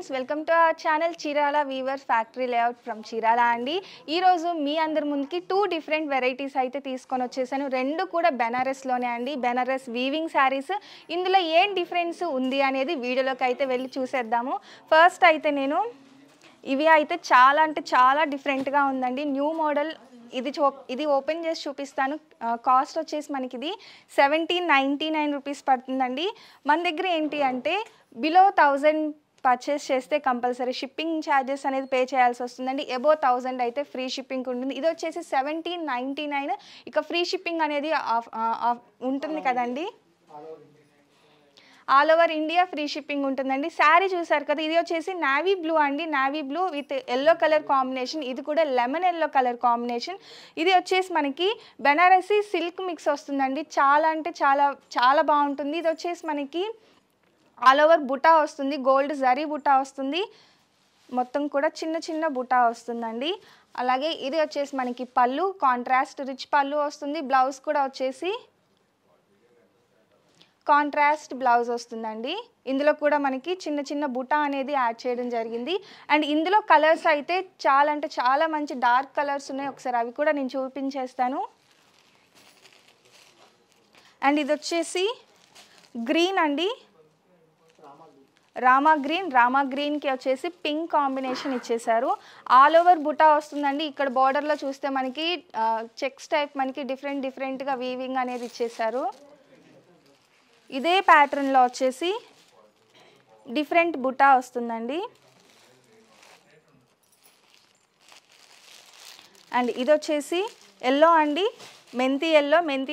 Friends, welcome to our channel Chirala weavers factory layout from Chirala అండి. ఈరోజు మీ అందరి ముందుకి 2 డిఫరెంట్ వెరైటీస్ అయితే తీసుకొని వచ్చేసాను. రెండు కూడా బెనారస్లోనే అండి, బెనారస్ వీవింగ్ శారీస్. ఇందులో ఏం డిఫరెన్స్ ఉంది అనేది వీడియోలోకి అయితే వెళ్ళి చూసేద్దాము. ఫస్ట్ అయితే నేను ఇవి అయితే చాలా డిఫరెంట్గా ఉందండి, న్యూ మోడల్. ఇది ఓపెన్ చేసి చూపిస్తాను. కాస్ట్ వచ్చేసి మనకి ఇది 1799 రూపీస్ పడుతుందండి. మన దగ్గర ఏంటి అంటే బిలో 1000 పర్చేస్ చేస్తే కంపల్సరీ షిప్పింగ్ ఛార్జెస్ అనేది పే చేయాల్సి వస్తుందండి. అబో 1000 అయితే ఫ్రీ షిప్పింగ్ ఉంటుంది. ఇది వచ్చేసి 1799. ఇక ఫ్రీ షిప్పింగ్ అనేది ఉంటుంది కదండి, all over India free shipping ఉంటుందండి. శారీ చూసారు కదా, ఇది వచ్చేసి నావీ బ్లూ అండి, navy blue with yellow colour combination. ఇది కూడా లెమన్ ఎల్లో కలర్ కాంబినేషన్. ఇది వచ్చేసి మనకి బెనారసీ సిల్క్ మిక్స్ వస్తుందండి. చాలా అంటే చాలా బాగుంటుంది. ఇది వచ్చేసి మనకి ఆల్ ఓవర్ బుటా వస్తుంది, గోల్డ్ జరీ బుటా వస్తుంది, మొత్తం కూడా చిన్న బుటా వస్తుందండి. అలాగే ఇది వచ్చేసి మనకి పళ్ళు, కాంట్రాస్ట్ రిచ్ పళ్ళు వస్తుంది. బ్లౌజ్ కూడా వచ్చేసి కాంట్రాస్ట్ బ్లౌజ్ వస్తుందండి. ఇందులో కూడా మనకి చిన్న బుటా అనేది యాడ్ చేయడం జరిగింది. అండ్ ఇందులో కలర్స్ అయితే చాలా మంచి డార్క్ కలర్స్ ఉన్నాయి. ఒకసారి అవి కూడా నేను చూపించేస్తాను. అండ్ ఇది వచ్చేసి గ్రీన్ అండి, రామా గ్రీన్కి వచ్చేసి పింక్ కాంబినేషన్ ఇచ్చేసారు. ఆల్ ఓవర్ బుటా వస్తుందండి. ఇక్కడ బార్డర్లో చూస్తే మనకి చెక్స్ టైప్ మనకి డిఫరెంట్గా వీవింగ్ అనేది ఇచ్చేసారు. ఇదే ప్యాటర్న్లో వచ్చేసి డిఫరెంట్ బుటా వస్తుందండి. అండ్ ఇది వచ్చేసి ఎల్లో అండి, మెంతి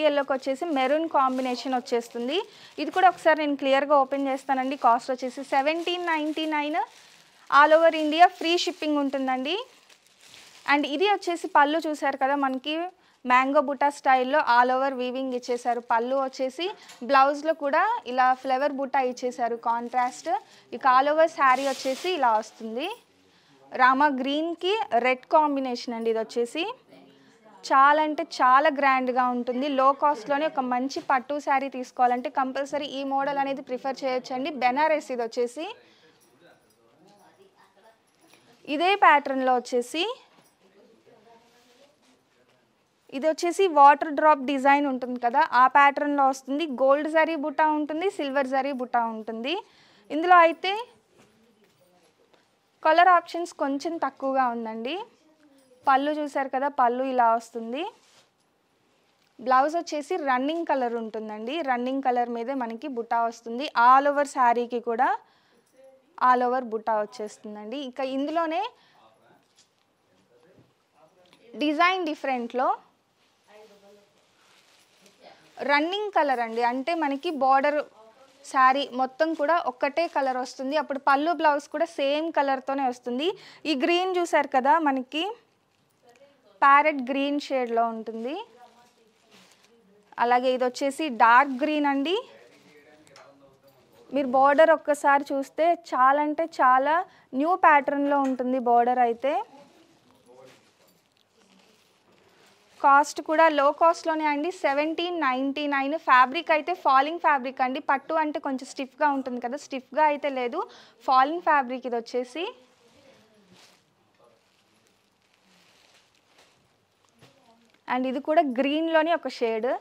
ఎల్లోకి వచ్చేసి మెరూన్ కాంబినేషన్ వచ్చేస్తుంది. ఇది కూడా ఒకసారి నేను క్లియర్గా ఓపెన్ చేస్తానండి. కాస్ట్ వచ్చేసి 1799, all over India free shipping ఉంటుందండి. అండ్ ఇది వచ్చేసి పళ్ళు చూసారు కదా, మనకి మ్యాంగో బుటా స్టైల్లో ఆల్ ఓవర్ వీవింగ్ ఇచ్చేసారు. పళ్ళు వచ్చేసి బ్లౌజ్లో కూడా ఇలా ఫ్లవర్ బుటా ఇచ్చేసారు కాంట్రాస్ట్. ఇక ఆల్ ఓవర్ శారీ వచ్చేసి ఇలా వస్తుంది. రామా గ్రీన్కి రెడ్ కాంబినేషన్ అండి. ఇది వచ్చేసి చాలా గ్రాండ్గా ఉంటుంది. లో కాస్ట్లోనే ఒక మంచి పట్టు శారీ తీసుకోవాలంటే కంపల్సరీ ఈ మోడల్ అనేది ప్రిఫర్ చేయొచ్చండి. బెనారస్ ఇది వచ్చేసి ఇదే ప్యాటర్న్లో వచ్చేసి ఇది వచ్చేసి వాటర్ డ్రాప్ డిజైన్ ఉంటుంది కదా, ఆ ప్యాటర్న్లో వస్తుంది. గోల్డ్ జరీ బుటా ఉంటుంది, సిల్వర్ జరీ బుటా ఉంటుంది. ఇందులో అయితే కలర్ ఆప్షన్స్ కొంచెం తక్కువగా ఉందండి. పళ్ళు చూసారు కదా, పళ్ళు ఇలా వస్తుంది. బ్లౌజ్ వచ్చేసి రన్నింగ్ కలర్ ఉంటుందండి. రన్నింగ్ కలర్ మీదే మనకి బుటా వస్తుంది. ఆల్ ఓవర్ శారీకి కూడా ఆల్ ఓవర్ బుటా వచ్చేస్తుందండి. ఇక ఇందులోనే డిజైన్ డిఫరెంట్లో రన్నింగ్ కలర్ అండి, అంటే మనకి బార్డర్ శారీ మొత్తం కూడా ఒక్కటే కలర్ వస్తుంది. అప్పుడు పళ్ళు బ్లౌజ్ కూడా సేమ్ కలర్తోనే వస్తుంది. ఈ గ్రీన్ చూసారు కదా, మనకి ప్యారెట్ గ్రీన్ షేడ్లో ఉంటుంది. అలాగే ఇది వచ్చేసి డార్క్ గ్రీన్ అండి. మీరు బార్డర్ ఒక్కసారి చూస్తే చాలా న్యూ ప్యాటర్న్లో ఉంటుంది బార్డర్ అయితే. కాస్ట్ కూడా లో కాస్ట్లోనే అండి, 1799. ఫ్యాబ్రిక్ అయితే ఫాలింగ్ ఫ్యాబ్రిక్ అండి. పట్టు అంటే కొంచెం స్టిఫ్గా ఉంటుంది కదా, స్టిఫ్గా అయితే లేదు, ఫాలింగ్ ఫ్యాబ్రిక్ ఇది వచ్చేసి. అండ్ ఇది కూడా గ్రీన్లోని ఒక షేడ్.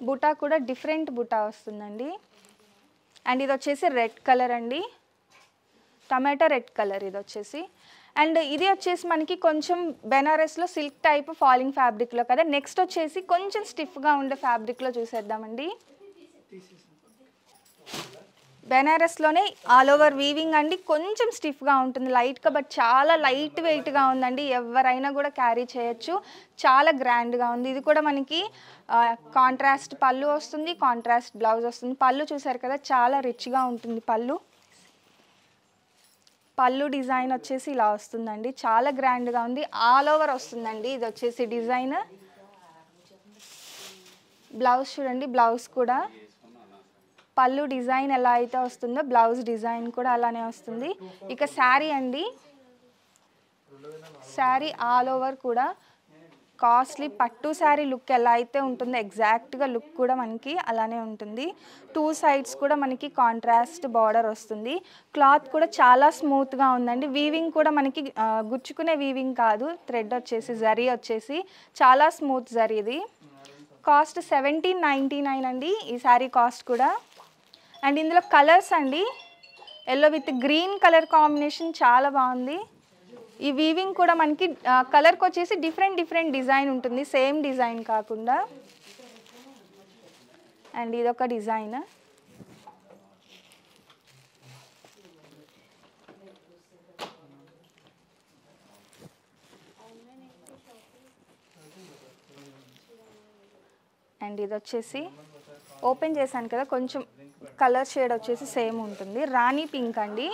బుటా కూడా డిఫరెంట్ బుటా వస్తుందండి. అండ్ ఇది వచ్చేసి రెడ్ కలర్ అండి, టమాటా రెడ్ కలర్ ఇది వచ్చేసి. అండ్ ఇది వచ్చేసి మనకి కొంచెం బెనారస్లో సిల్క్ టైప్ ఫాలింగ్ ఫ్యాబ్రిక్లో కదా. నెక్స్ట్ వచ్చేసి కొంచెం స్టిఫ్గా ఉండే ఫ్యాబ్రిక్లో చూసేద్దామండి. బెనారస్లోనే ఆల్ ఓవర్ వీవింగ్ అండి, కొంచెం స్టిఫ్గా ఉంటుంది లైట్గా, బట్ చాలా లైట్ వెయిట్గా ఉందండి. ఎవరైనా కూడా క్యారీ చేయొచ్చు, చాలా గ్రాండ్గా ఉంది. ఇది కూడా మనకి కాంట్రాస్ట్ పళ్ళు వస్తుంది, కాంట్రాస్ట్ బ్లౌజ్ వస్తుంది. పళ్ళు చూసారు కదా, చాలా రిచ్గా ఉంటుంది పళ్ళు. పళ్ళు డిజైన్ వచ్చేసి ఇలా వస్తుందండి, చాలా గ్రాండ్గా ఉంది. ఆల్ ఓవర్ వస్తుందండి ఇది వచ్చేసి డిజైన్. బ్లౌజ్ చూడండి, బ్లౌజ్ కూడా పళ్ళు డిజైన్ ఎలా అయితే వస్తుందో బ్లౌజ్ డిజైన్ కూడా అలానే వస్తుంది. ఇక శారీ అండి, శారీ ఆల్ ఓవర్ కూడా కాస్ట్లీ పట్టు శారీ లుక్ ఎలా అయితే ఉంటుందో ఎగ్జాక్ట్గా లుక్ కూడా మనకి అలానే ఉంటుంది. 2 సైడ్స్ కూడా మనకి కాంట్రాస్ట్ బార్డర్ వస్తుంది. క్లాత్ కూడా చాలా స్మూత్గా ఉందండి. వీవింగ్ కూడా మనకి గుచ్చుకునే వీవింగ్ కాదు, థ్రెడ్ వచ్చేసి జరీ వచ్చేసి చాలా స్మూత్ జరీ. ఇది కాస్ట్ 1799 అండి ఈ శారీ కాస్ట్ కూడా. అండ్ ఇందులో కలర్స్ అండి, yellow with green colour combination చాలా బాగుంది. ఈ వీవింగ్ కూడా మనకి కలర్కి వచ్చేసి డిఫరెంట్ డిజైన్ ఉంటుంది, సేమ్ డిజైన్ కాకుండా. అండ్ ఇదొక డిజైన్. అండ్ ఇది వచ్చేసి ఓపెన్ చేశాను కదా, కొంచెం కలర్ షేడ్ వచ్చేసి సేమ్ ఉంటుంది. రాణి పింక్ అండి,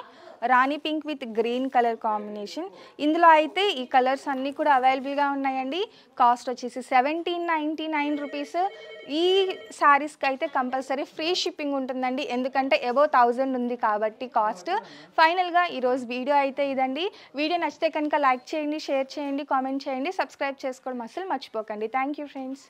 rani pink with green colour combination. ఇందులో అయితే ఈ కలర్స్ అన్నీ కూడా అవైలబుల్గా ఉన్నాయండి. కాస్ట్ వచ్చేసి 1799 రూపీస్. ఈ శారీస్కి అయితే కంపల్సరీ ఫ్రీ షిప్పింగ్ ఉంటుందండి, ఎందుకంటే అబోవ్ 1000 ఉంది కాబట్టి కాస్ట్. ఫైనల్గా ఈరోజు వీడియో అయితే ఇదండి. వీడియో నచ్చితే కనుక లైక్ చేయండి, షేర్ చేయండి, కామెంట్ చేయండి, సబ్స్క్రైబ్ చేసుకోవడం అసలు మర్చిపోకండి. Thank you friends.